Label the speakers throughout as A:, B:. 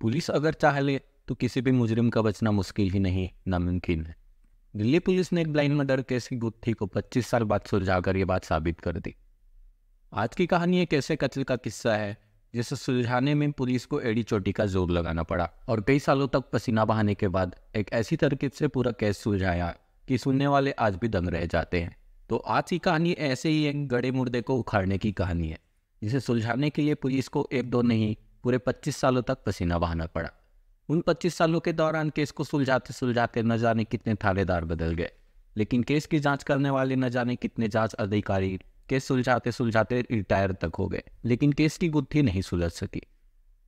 A: Police अगर चाह ले तो किसी भी मुजरिम का बचना मुश्किल ही नहीं, नामुमकिन है। दिल्ली पुलिस ने एक ब्लाइंड मर्डर केस की गुत्थी को 25 साल बाद सुलझाकर ये बात साबित कर दी। आज की कहानी एक ऐसे कत्ल का किस्सा है जिसे सुलझाने में पुलिस को एड़ी चोटी का जोर लगाना पड़ा और कई सालों तक पसीना बहाने के बाद एक ऐसी तरकीब से पूरा केस सुलझाया कि सुनने वाले आज भी दंग रह जाते हैं। तो आज की कहानी ऐसे ही एक गड़े मुर्दे को उखाड़ने की कहानी है जिसे सुलझाने के लिए पुलिस को एक दो नहीं, पूरे 25 सालों तक पसीना बहाना पड़ा। उन 25 सालों के दौरान केस को सुलझाते सुलझाते न जाने कितने थानेदार बदल गए, लेकिन केस की जांच करने वाले न जाने कितने जांच अधिकारी केस सुलझाते सुलझाते रिटायर तक हो गए, लेकिन केस की गुत्थी नहीं सुलझ सकी।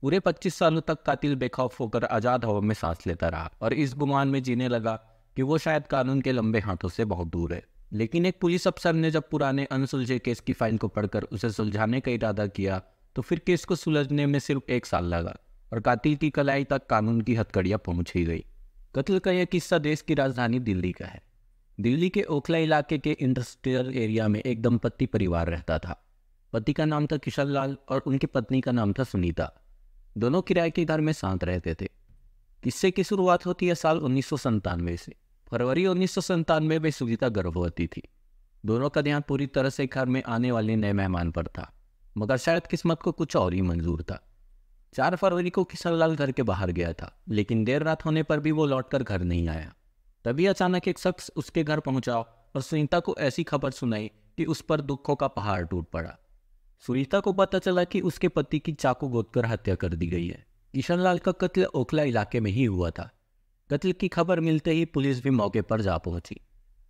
A: पूरे 25 सालों तक कातिल बेखौफ होकर आज़ाद हवा में सांस लेता रहा और इस गुमान में जीने लगा कि वो शायद कानून के लंबे हाथों से बहुत दूर है। लेकिन एक पुलिस अफसर ने जब पुराने अनसुलझे केस की फाइल को पढ़कर उसे सुलझाने का इरादा किया तो फिर केस को सुलझने में सिर्फ 1 साल लगा और कातिल की कलाई तक कानून की हथकड़ियां पहुंच ही गई। कत्ल का यह किस्सा देश की राजधानी दिल्ली का है। दिल्ली के ओखला इलाके के इंडस्ट्रियल एरिया में एक दंपत्ति परिवार रहता था। पति का नाम था किशन लाल और उनकी पत्नी का नाम था सुनीता। दोनों किराए के घर में साथ रहते थे। किस्से की शुरुआत होती है साल 1997 से। फरवरी 1997 में सुनीता गर्भवती थी। दोनों का ध्यान पूरी तरह से घर में आने वाले नए मेहमान पर था, मगर शायद किस्मत को कुछ और ही मंजूर था। 4 फरवरी को किशन लाल घर के बाहर गया था, लेकिन देर रात होने पर भी वो लौटकर घर नहीं आया। तभी अचानक एक शख्स उसके घर पहुंचा और सुनीता को ऐसी खबर सुनाई कि उस पर दुखों का पहाड़ टूट पड़ा। सुनीता को पता चला कि उसके पति की चाकू गोदकर हत्या कर दी गई है। किशन लाल का कत्ल ओखला इलाके में ही हुआ था। कत्ल की खबर मिलते ही पुलिस भी मौके पर जा पहुंची।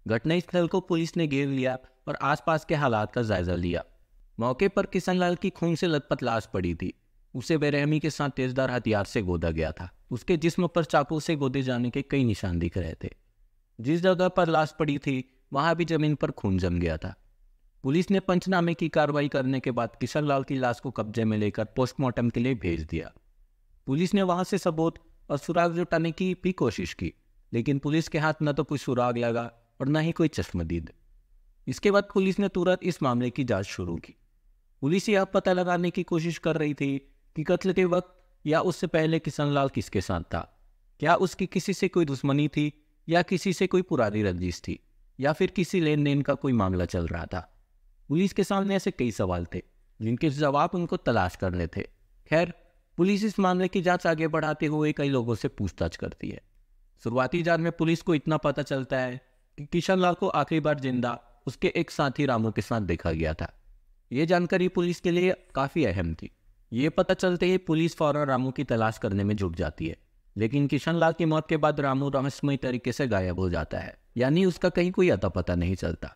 A: घटनास्थल को पुलिस ने घेर लिया और आसपास के हालात का जायजा लिया। मौके पर किशन लाल की खून से लथपथ लाश पड़ी थी। उसे बेरहमी के साथ तेजधार हथियार से गोदा गया था। उसके जिस्म पर चाकू से गोदे जाने के कई निशान दिख रहे थे। जिस जगह पर लाश पड़ी थी वहां भी जमीन पर खून जम गया था। पुलिस ने पंचनामे की कार्रवाई करने के बाद किशन लाल की लाश को कब्जे में लेकर पोस्टमार्टम के लिए भेज दिया। पुलिस ने वहां से सबूत और सुराग जुटाने की भी कोशिश की, लेकिन पुलिस के हाथ न तो कोई सुराग लगा और न ही कोई चश्मदीद। इसके बाद पुलिस ने तुरंत इस मामले की जांच शुरू की। पुलिस यह पता लगाने की कोशिश कर रही थी कि कत्ल के वक्त या उससे पहले किशन लाल किसके साथ था। क्या उसकी किसी से कोई दुश्मनी थी, या किसी से कोई पुरानी रंजिश थी, या फिर किसी लेन देन का कोई मामला चल रहा था। पुलिस के सामने ऐसे कई सवाल थे जिनके जवाब उनको तलाश करने थे। खैर, पुलिस इस मामले की जांच आगे बढ़ाते हुए कई लोगों से पूछताछ करती है। शुरुआती जांच में पुलिस को इतना पता चलता है कि किशन लाल को आखिरी बार जिंदा उसके एक साथी रामू के साथ देखा गया था। ये जानकारी पुलिस के लिए काफ़ी अहम थी। ये पता चलते ही पुलिस फौरन रामू की तलाश करने में जुट जाती है, लेकिन किशन लाल की मौत के बाद रामू रहस्यमय तरीके से गायब हो जाता है, यानी उसका कहीं कोई अता पता नहीं चलता।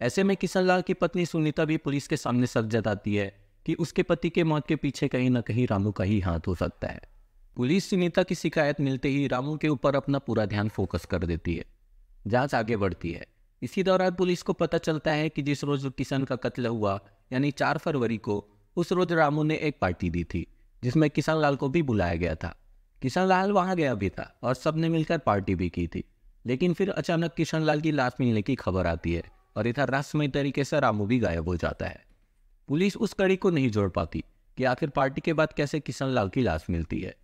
A: ऐसे में किशन लाल की पत्नी सुनीता भी पुलिस के सामने सच जताती है कि उसके पति के मौत के पीछे कहीं न कहीं रामू का ही हाथ हो सकता है। पुलिस सुनीता की शिकायत मिलते ही रामू के ऊपर अपना पूरा ध्यान फोकस कर देती है। जांच आगे बढ़ती है। इसी दौरान पुलिस को पता चलता है कि जिस रोज किशन का कत्ल हुआ, यानी 4 फरवरी को, उस रोज रामू ने एक पार्टी दी थी जिसमें किशन लाल को भी बुलाया गया था। किशन लाल वहां गया भी था और सबने मिलकर पार्टी भी की थी। लेकिन फिर अचानक किशन लाल की लाश मिलने की खबर आती है और इधर रहस्यमय तरीके से रामू भी गायब हो जाता है। पुलिस उस कड़ी को नहीं जोड़ पाती कि आखिर पार्टी के बाद कैसे किशन लाल की लाश मिलती है।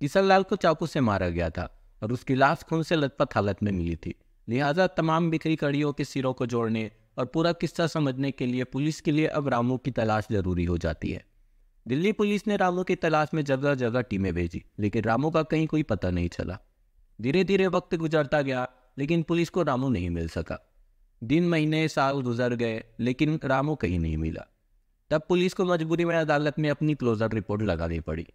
A: किशन लाल को चाकू से मारा गया था और उसकी लाश खून से लथपथ हालत में मिली थी। लिहाजा तमाम बिखरी कड़ियों के सिरों को जोड़ने और पूरा किस्सा समझने के लिए पुलिस के लिए अब रामू की तलाश जरूरी हो जाती है। दिल्ली पुलिस ने रामू की तलाश में जगह जगह टीमें भेजी, लेकिन रामू का कहीं कोई पता नहीं चला। धीरे धीरे वक्त गुजरता गया, लेकिन पुलिस को रामू नहीं मिल सका। दिन महीने साल गुजर गए, लेकिन रामू कहीं नहीं मिला। तब पुलिस को मजबूरी में अदालत में अपनी क्लोजर रिपोर्ट लगानी पड़ी।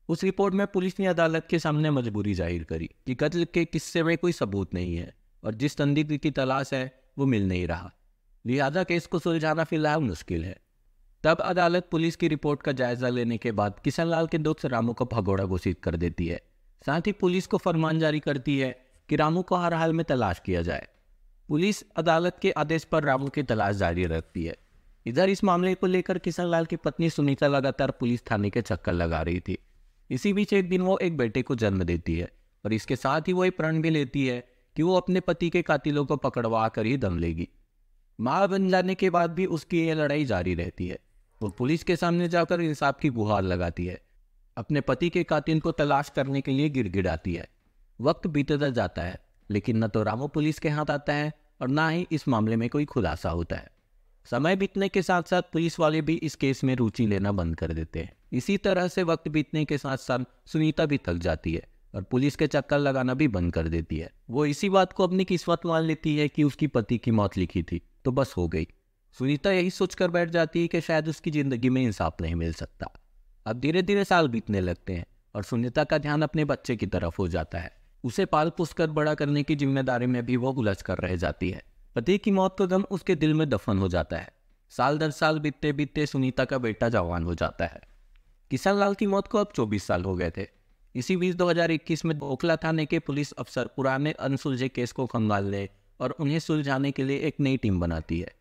A: उस रिपोर्ट में पुलिस ने अदालत के सामने मजबूरी जाहिर करी कि कत्ल के किस्से में कोई सबूत नहीं है और जिस संदिग्ध की तलाश है वो मिल नहीं रहा। लिहाजा केस को सुलझाना फिलहाल मुश्किल है। तब अदालत पुलिस की रिपोर्ट का जायजा लेने के बाद किशन लाल के दोस्त रामू को भगोड़ा घोषित कर देती है। साथ ही पुलिस को फरमान जारी करती है कि रामू को हर हाल में तलाश किया जाए। पुलिस अदालत के आदेश पर रामू की तलाश जारी रखती है। इधर इस मामले को लेकर किशन लाल की पत्नी सुनीता लगातार पुलिस थाने के चक्कर लगा रही थी। इसी बीच एक दिन वो एक बेटे को जन्म देती है और इसके साथ ही वो एक प्रण भी लेती है कि वो अपने पति के कातिलों को पकड़वा कर ही दम लेगी। मां बन जाने के बाद भी उसकी ये लड़ाई जारी रहती है। वो पुलिस के सामने जाकर इंसाफ की गुहार लगाती है। अपने पति के कातिल को तलाश करने के लिए गिड़गिड़ाती है। वक्त बीतता जाता है, लेकिन न तो रामू पुलिस के हाथ आता है और ना ही इस मामले में कोई खुलासा होता है। समय बीतने के साथ साथ पुलिस वाले भी इस केस में रुचि लेना बंद कर देते हैं। इसी तरह से वक्त बीतने के साथ साथ सुनीता भी थक जाती है और पुलिस के चक्कर लगाना भी बंद कर देती है। वो इसी बात को अपनी किस्मत मान लेती है कि उसकी पति की मौत लिखी थी तो बस हो गई। सुनीता यही सोचकर बैठ जाती है कि शायद उसकी जिंदगी में इंसाफ नहीं मिल सकता। अब धीरे धीरे साल बीतने लगते हैं और सुनीता का ध्यान अपने बच्चे की तरफ हो जाता है। उसे पाल पोस कर बड़ा करने की जिम्मेदारी में भी वो उलझ कर रह जाती है। पति की मौत का गम उसके दिल में दफन हो जाता है। साल दर साल बीतते बीतते सुनीता का बेटा जवान हो जाता है। किशन लाल की मौत को अब 24 साल हो गए थे। इसी बीच 2021 में ओखला थाने के पुलिस अफसर पुराने अनसुलझे केस को खंगालने और उन्हें सुलझाने के लिए एक नई टीम बनाती है।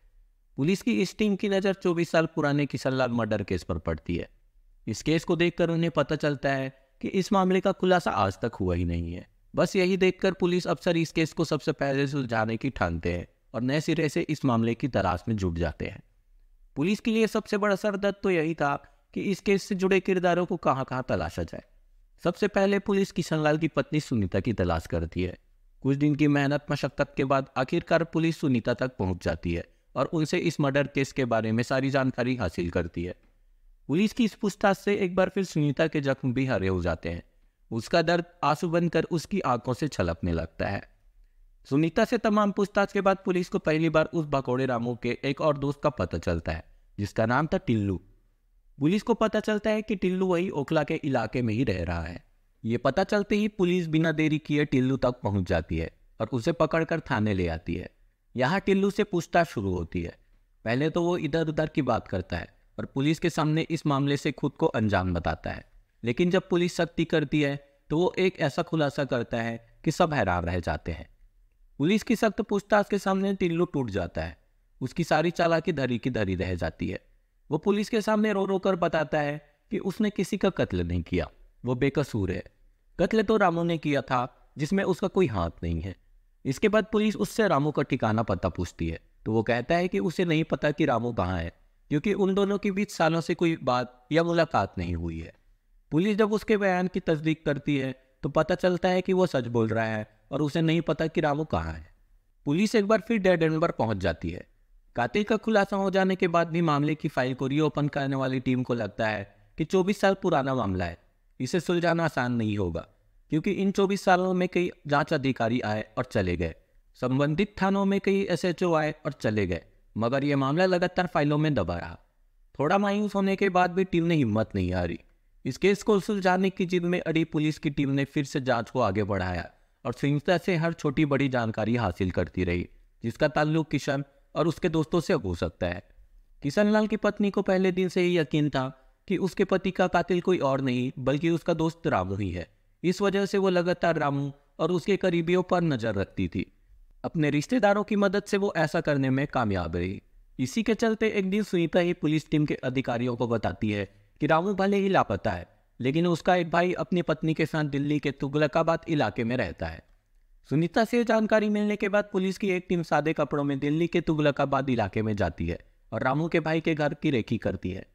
A: पुलिस की इस टीम की नज़र 24 साल पुराने किशन लाल मर्डर केस पर पड़ती है। इस केस को देखकर उन्हें पता चलता है कि इस मामले का खुलासा आज तक हुआ ही नहीं है। बस यही देखकर पुलिस अफसर इस केस को सबसे पहले सुलझाने की ठानते हैं और नए सिरे से इस मामले की तलाश में जुट जाते हैं। पुलिस के लिए सबसे बड़ा सरदर्द तो यही था कि इस केस से जुड़े किरदारों को कहाँ कहाँ तलाशा जाए। सबसे पहले पुलिस किशन लाल की पत्नी सुनीता की तलाश करती है। कुछ दिन की मेहनत मशक्कत के बाद आखिरकार पुलिस सुनीता तक पहुंच जाती है और उनसे इस मर्डर केस के बारे में सारी जानकारी हासिल करती है। पुलिस की इस पूछताछ से एक बार फिर सुनीता के जख्म भी हरे हो जाते हैं। उसका दर्द आंसू बनकर उसकी आंखों से छलकने लगता है। सुनीता से तमाम पूछताछ के बाद पुलिस को पहली बार उस भगोड़े रामू के एक और दोस्त का पता चलता है जिसका नाम था टिल्लू। पुलिस को पता चलता है कि टिल्लू वही ओखला के इलाके में ही रह रहा है। ये पता चलते ही पुलिस बिना देरी किए टिल्लू तक पहुंच जाती है और उसे पकड़कर थाने ले आती है। यहाँ टिल्लू से पूछताछ शुरू होती है। पहले तो वो इधर उधर की बात करता है और पुलिस के सामने इस मामले से खुद को अनजान बताता है, लेकिन जब पुलिस सख्ती करती है तो वो एक ऐसा खुलासा करता है कि सब हैरान रह जाते हैं। पुलिस की सख्त पूछताछ के सामने टिल्लू टूट जाता है। उसकी सारी चालाकी धरी की धरी रह जाती है। वो पुलिस के सामने रो रो कर बताता है कि उसने किसी का कत्ल नहीं किया, वो बेकसूर है। कत्ल तो रामू ने किया था जिसमें उसका कोई हाथ नहीं है। इसके बाद पुलिस उससे रामू का ठिकाना पता पूछती है तो वो कहता है कि उसे नहीं पता कि रामू कहाँ है, क्योंकि उन दोनों के बीच सालों से कोई बात या मुलाकात नहीं हुई है। पुलिस जब उसके बयान की तस्दीक करती है तो पता चलता है कि वो सच बोल रहा है और उसे नहीं पता कि रामू कहाँ है। पुलिस एक बार फिर डेड एंड पर पहुंच जाती है। कातिल का खुलासा हो जाने के बाद भी मामले की फाइल को रीओपन करने वाली टीम को लगता है कि 24 साल पुराना मामला है, इसे सुलझाना आसान नहीं होगा, क्योंकि इन 24 सालों में कई जांच अधिकारी आए और चले गए, संबंधित थानों में कई एसएचओ आए और चले गए, मगर यह मामला लगातार फाइलों में दबा रहा। थोड़ा मायूस होने के बाद भी टीम ने हिम्मत नहीं हारी। इस केस को सुलझाने की जिद में अड़ी पुलिस की टीम ने फिर से जांच को आगे बढ़ाया और सुनीता से हर छोटी बड़ी जानकारी हासिल करती रही, जिसका ताल्लुक किशन और उसके दोस्तों से हो सकता है। किशन लाल की पत्नी को पहले दिन से ही यकीन था कि उसके पति का कातिल कोई और नहीं बल्कि उसका दोस्त रामू ही है। इस वजह से वो लगातार रामू और उसके करीबियों पर नजर रखती थी। अपने रिश्तेदारों की मदद से वो ऐसा करने में कामयाब रही। इसी के चलते एक दिन सुनीता ही पुलिस टीम के अधिकारियों को बताती है कि रामू भले ही लापता है, लेकिन उसका एक भाई अपनी पत्नी के साथ दिल्ली के तुगलकाबाद इलाके में रहता है। सुनीता से जानकारी मिलने के बाद पुलिस की एक टीम सादे कपड़ों में दिल्ली के तुगलकाबाद इलाके में जाती है और रामू के भाई के घर की रेकी करती है।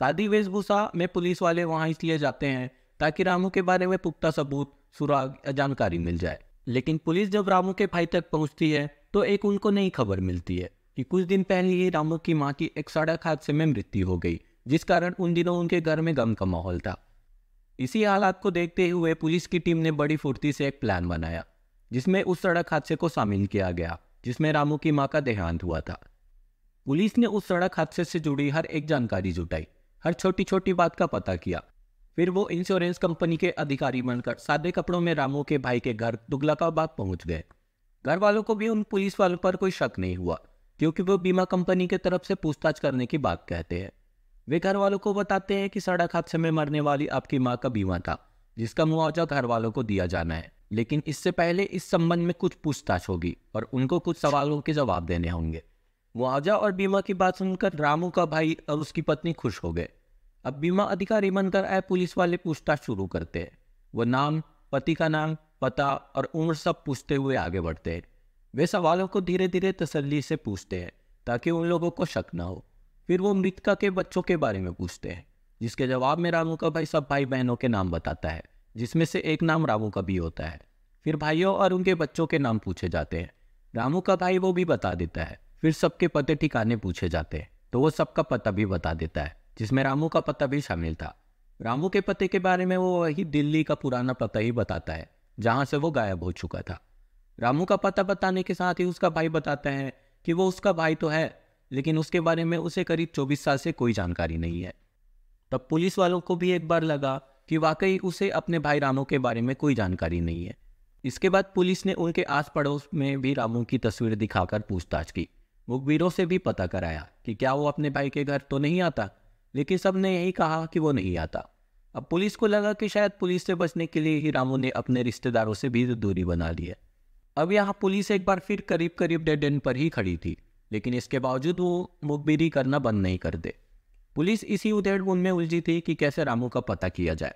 A: सादी वेशभूषा में पुलिस वाले वहां इसलिए जाते हैं ताकि रामू के बारे में पुख्ता सबूत, सुराग या जानकारी मिल जाए। लेकिन पुलिस जब रामू के भाई तक पहुंचती है तो एक उनको नई खबर मिलती है कि कुछ दिन पहले ही रामू की मां की एक सड़क हादसे में मृत्यु हो गई, जिस कारण उन दिनों उनके घर में गम का माहौल था। इसी हालात को देखते हुए पुलिस की टीम ने बड़ी फुर्ती से एक प्लान बनाया, जिसमें उस सड़क हादसे को शामिल किया गया जिसमें रामू की मां का देहांत हुआ था। पुलिस ने उस सड़क हादसे से जुड़ी हर एक जानकारी जुटाई, हर छोटी छोटी बात का पता किया। फिर वो इंश्योरेंस कंपनी के अधिकारी बनकर सादे कपड़ों में रामू के भाई के घर तुगलकाबाद पहुंच गए। घर वालों को भी उन पुलिस वालों पर कोई शक नहीं हुआ, क्योंकि वो बीमा कंपनी की तरफ से पूछताछ करने की बात कहते हैं। वे घर वालों को बताते हैं कि सड़क हादसे में मरने वाली आपकी मां का बीमा था, जिसका मुआवजा घर वालों को दिया जाना है, लेकिन इससे पहले इस संबंध में कुछ पूछताछ होगी और उनको कुछ सवालों के जवाब देने होंगे। मुआवजा और बीमा की बात सुनकर रामू का भाई और उसकी पत्नी खुश हो गए। अब बीमा अधिकारी बनकर आए पुलिस वाले पूछताछ शुरू करते हैं। वो नाम, पति का नाम, पता और उम्र सब पूछते हुए आगे बढ़ते हैं। वे सवालों को धीरे धीरे तसल्ली से पूछते हैं ताकि उन लोगों को शक ना हो। फिर वो मृतका के बच्चों के बारे में पूछते हैं। जिसके जवाब में रामू का भाई सब भाई बहनों के नाम बताता है, जिसमें से एक नाम रामू का भी होता है। फिर भाइयों और उनके बच्चों के नाम पूछे जाते हैं। रामू का भाई वो भी बता देता है। फिर सबके पते ठिकाने पूछे जाते हैं, तो वो सबका पता भी बता देता है, जिसमें रामू का पता भी शामिल था। रामू के पते के बारे में वो वही दिल्ली का पुराना पता ही बताता है, जहाँ से वो गायब हो चुका था। रामू का पता बताने के साथ ही उसका भाई बताता है कि वो उसका भाई तो है, लेकिन उसके बारे में उसे करीब 24 साल से कोई जानकारी नहीं है। तब पुलिस वालों को भी एक बार लगा कि वाकई उसे अपने भाई रामू के बारे में कोई जानकारी नहीं है। इसके बाद पुलिस ने उनके आस पड़ोस में भी रामू की तस्वीर दिखाकर पूछताछ की। मुखबिरों से भी पता कराया कि क्या वो अपने भाई के घर तो नहीं आता, लेकिन सब ने यही कहा कि वो नहीं आता। अब पुलिस को लगा कि शायद पुलिस से बचने के लिए ही रामू ने अपने रिश्तेदारों से भी दूरी बना ली है। अब यहाँ पुलिस एक बार फिर करीब करीब डेड एंड पर ही खड़ी थी, लेकिन इसके बावजूद वो मुखबिरी करना बंद नहीं कर दे। पुलिस इसी उधेड़-बुन में उलझी थी कि कैसे रामू का पता किया जाए।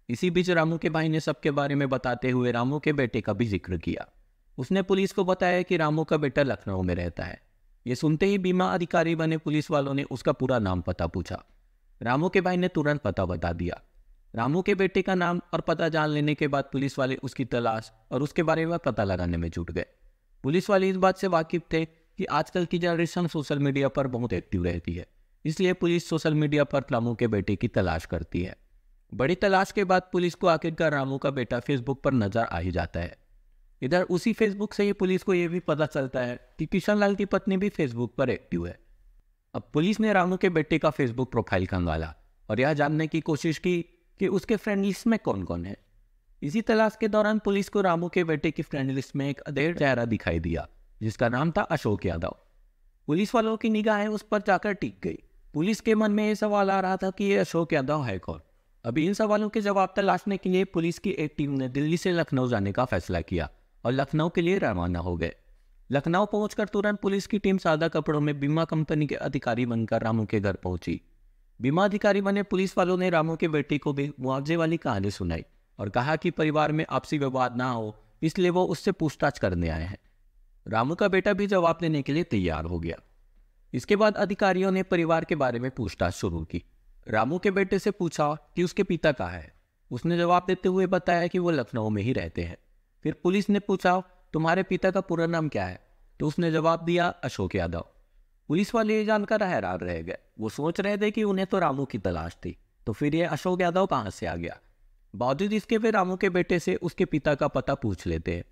A: इसी बीच रामू के भाई ने सबके बारे में बताते हुए रामू के बेटे का भी जिक्र किया। उसने पुलिस को बताया कि रामू का बेटा लखनऊ में रहता है। ये सुनते ही बीमा अधिकारी बने पुलिस वालों ने उसका पूरा नाम पता पूछा। रामू के भाई ने तुरंत पता बता दिया। रामू के बेटे का नाम और पता जान लेने के बाद पुलिस वाले उसकी तलाश और उसके बारे में पता लगाने में जुट गए। पुलिस वाले इस बात से वाकिफ थे कि आजकल की जनरेशन सोशल मीडिया पर बहुत एक्टिव रहती है, इसलिए पुलिस सोशल मीडिया पर रामू के बेटे की तलाश करती है। बड़ी तलाश के बाद पुलिस को आखिरकार रामू का बेटा फेसबुक पर नजर आ ही जाता है। इधर उसी फेसबुक से ही पुलिस को यह भी पता चलता है कि किशन लाल की पत्नी भी फेसबुक पर एक्टिव है। अब पुलिस ने रामू के बेटे का फेसबुक प्रोफाइल खंगाला और यह जानने की कोशिश की कि उसके फ्रेंड लिस्ट में कौन कौन है। इसी तलाश के दौरान पुलिस को रामू के बेटे की फ्रेंड लिस्ट में एक अधेड़ चेहरा दिखाई दिया, जिसका नाम था अशोक यादव। पुलिस वालों की निगाहें उस पर जाकर टिक गई। पुलिस के मन में यह सवाल आ रहा था कि ये अशोक यादव है कौन। अभी इन सवालों के जवाब तलाशने के लिए पुलिस की एक टीम ने दिल्ली से लखनऊ जाने का फैसला किया और लखनऊ के लिए रवाना हो गए। लखनऊ पहुंचकर तुरंत पुलिस की टीम सादा कपड़ों में बीमा कंपनी के अधिकारी बनकर रामू के घर पहुंची। बीमा अधिकारी बने पुलिस वालों ने रामू के बेटे को भी मुआवजे वाली कहानी सुनाई और कहा कि परिवार में आपसी विवाद ना हो, इसलिए वो उससे पूछताछ करने आए हैं। रामू का बेटा भी जवाब देने के लिए तैयार हो गया। इसके बाद अधिकारियों ने परिवार के बारे में पूछताछ शुरू की। रामू के बेटे से पूछा कि उसके पिता कहाँ है। उसने जवाब देते हुए बताया कि वो लखनऊ में ही रहते हैं। फिर पुलिस ने पूछा, तुम्हारे पिता का पूरा नाम क्या है? तो उसने जवाब दिया, अशोक यादव। पुलिस वाले ये जानकर हैरान रह गए। वो सोच रहे थे कि उन्हें तो रामू की तलाश थी, तो फिर ये अशोक यादव कहाँ से आ गया। बावजूद इसके वे रामू के बेटे से उसके पिता का पता पूछ लेते हैं।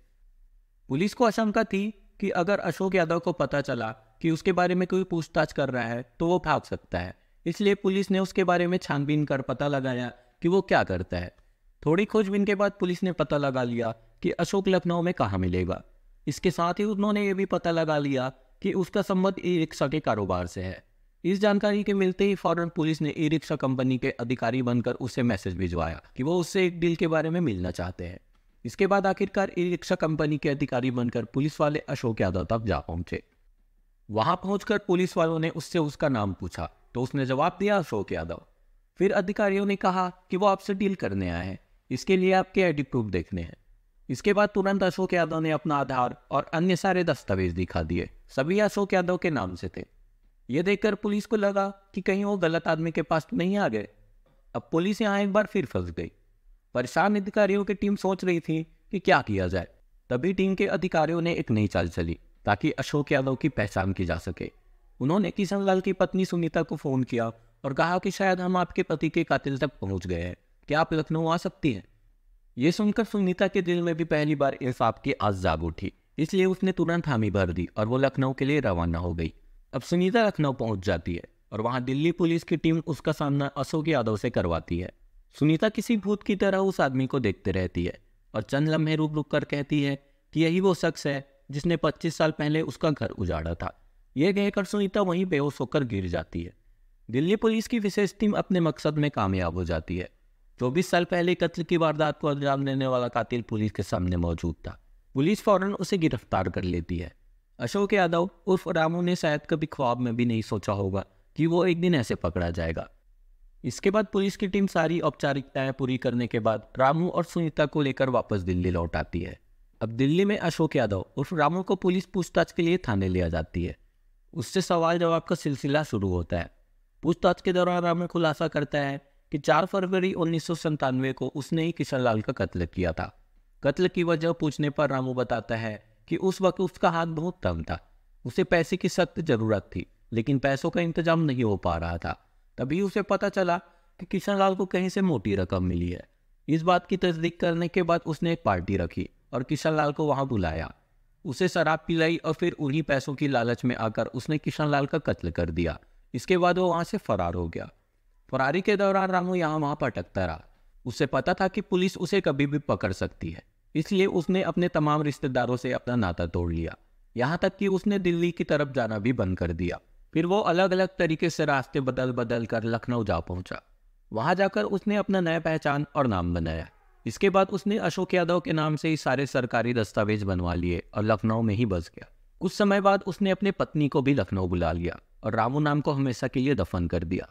A: पुलिस को आशंका थी कि अगर अशोक यादव को पता चला कि उसके बारे में कोई पूछताछ कर रहा है तो वो भाग सकता है, इसलिए पुलिस ने उसके बारे में छानबीन कर पता लगाया कि वो क्या करता है। थोड़ी खोजबीन के बाद पुलिस ने पता लगा लिया कि अशोक लखनऊ में कहाँ मिलेगा। इसके साथ ही उन्होंने ये भी पता लगा लिया कि उसका संबंध ई रिक्शा के कारोबार से है। इस जानकारी के मिलते ही फौरन पुलिस ने ई रिक्शा कंपनी के अधिकारी बनकर उसे मैसेज भिजवाया कि वो उससे एक डील के बारे में मिलना चाहते हैं। इसके बाद आखिरकार ई रिक्शा कंपनी के अधिकारी बनकर पुलिस वाले अशोक यादव तक जा पहुंचे। वहां पहुंचकर पुलिस वालों ने उससे उसका नाम पूछा, तो उसने जवाब दिया, अशोक यादव। फिर अधिकारियों ने कहा कि वो आपसे डील करने आए हैं, इसके लिए आपके आईडी प्रूफ देखने हैं। इसके बाद तुरंत अशोक यादव ने अपना आधार और अन्य सारे दस्तावेज दिखा दिए। सभी अशोक यादव के नाम से थे। ये देखकर पुलिस को लगा कि कहीं वो गलत आदमी के पास तो नहीं आ गए। अब पुलिस यहाँ एक बार फिर फंस गई। परेशान अधिकारियों की टीम सोच रही थी कि क्या किया जाए। तभी टीम के अधिकारियों ने एक नई चाल चली ताकि अशोक यादव की पहचान की जा सके। उन्होंने किशन लाल की पत्नी सुनीता को फोन किया और कहा कि शायद हम आपके पति के कातिल तक पहुंच गए हैं, क्या आप लखनऊ आ सकती हैं? ये सुनकर सुनीता के दिल में भी पहली बार इंसाफ की आस जाग उठी, इसलिए उसने तुरंत हामी भर दी और वो लखनऊ के लिए रवाना हो गई। अब सुनीता लखनऊ पहुंच जाती है और वहां दिल्ली पुलिस की टीम उसका सामना अशोक यादव से करवाती है। सुनीता किसी भूत की तरह उस आदमी को देखते रहती है और चंद लम्हे रुक रुक कर कहती है कि यही वो शख्स है जिसने 25 साल पहले उसका घर उजाड़ा था। यह कहकर सुनीता वहीं बेहोश होकर गिर जाती है। दिल्ली पुलिस की विशेष टीम अपने मकसद में कामयाब हो जाती है। 24 साल पहले कत्ल की वारदात को अंजाम देने वाला कातिल पुलिस के सामने मौजूद था। पुलिस फौरन उसे गिरफ्तार कर लेती है। अशोक यादव उर्फ रामू ने शायद कभी ख्वाब में भी नहीं सोचा होगा कि वो एक दिन ऐसे पकड़ा जाएगा। इसके बाद पुलिस की टीम सारी औपचारिकताएं पूरी करने के बाद रामू और सुनीता को लेकर वापस दिल्ली लौट आती है। अब दिल्ली में अशोक यादव उर्फ रामू को पुलिस पूछताछ के लिए थाने ले जाती है। उससे सवाल जवाब का सिलसिला शुरू होता है। पूछताछ के दौरान रामू खुलासा करता है कि 4 फरवरी 1997 को उसने ही किशन लाल का कत्ल किया था। कत्ल की वजह पूछने पर रामू बताता है कि उस वक्त उसका हाथ बहुत तंग था। उसे पैसे की सख्त जरूरत थी, लेकिन पैसों का इंतजाम नहीं हो पा रहा था। तभी उसे पता चला कि किशन लाल को कहीं से मोटी रकम मिली है। इस बात की तस्दीक करने के बाद उसने एक पार्टी रखी और किशन लाल को वहां बुलाया। उसे शराब पिलाई और फिर उन्हीं पैसों की लालच में आकर उसने किशन लाल का कत्ल कर दिया। इसके बाद वो वहां से फरार हो गया। फरारी के दौरान रामू यहाँ वहां भटकता रहा। उसे पता था कि पुलिस उसे कभी भी पकड़ सकती है, इसलिए उसने अपने तमाम रिश्तेदारों से अपना नाता तोड़ लिया। यहाँ तक कि उसने दिल्ली की तरफ जाना भी बंद कर दिया। फिर वो अलग अलग तरीके से रास्ते बदल बदल कर लखनऊ जा पहुंचा। वहां जाकर उसने अपना नया पहचान और नाम बनाया। इसके बाद उसने अशोक यादव के नाम से ही सारे सरकारी दस्तावेज बनवा लिए और लखनऊ में ही बस गया। कुछ समय बाद उसने अपनी पत्नी को भी लखनऊ बुला लिया और रामू नाम को हमेशा के लिए दफन कर दिया।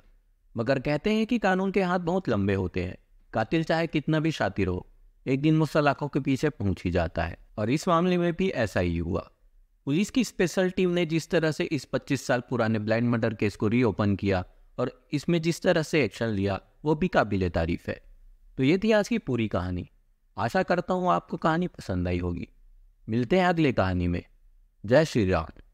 A: मगर कहते हैं कि कानून के हाथ बहुत लंबे होते हैं। कातिल चाहे कितना भी शातिर हो, एक दिन वो सलाखों के पीछे पहुंच ही जाता है, और इस मामले में भी ऐसा ही हुआ। पुलिस की स्पेशल टीम ने जिस तरह से इस 25 साल पुराने ब्लाइंड मर्डर केस को रीओपन किया और इसमें जिस तरह से एक्शन लिया, वो भी काबिले तारीफ है। तो ये थी आज की पूरी कहानी। आशा करता हूँ आपको कहानी पसंद आई होगी। मिलते हैं अगली कहानी में। जय श्री राम।